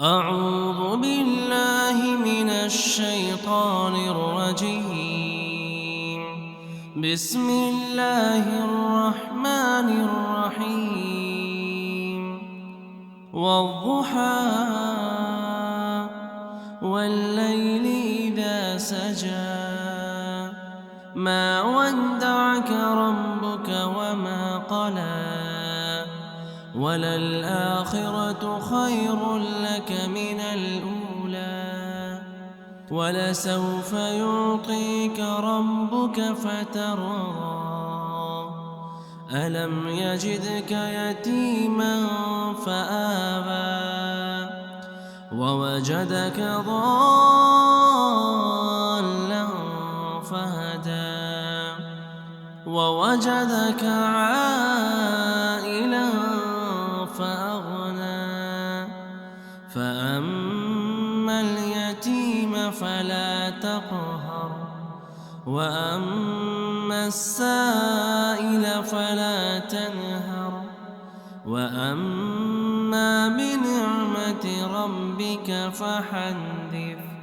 أعوذ بالله من الشيطان الرجيم. بسم الله الرحمن الرحيم. والضحى والليل إذا سجى ما ودعك ربك وما قلى وللآخرة خير لك من الأولى ولسوف يعطيك ربك فترضى ألم يجدك يتيما فآوى ووجدك ضالا فهدى ووجدك عائلا فأغنى فأما اليتيم فلا تقهر وأما السائل فلا تنهر وأما بنعمة ربك فحدث.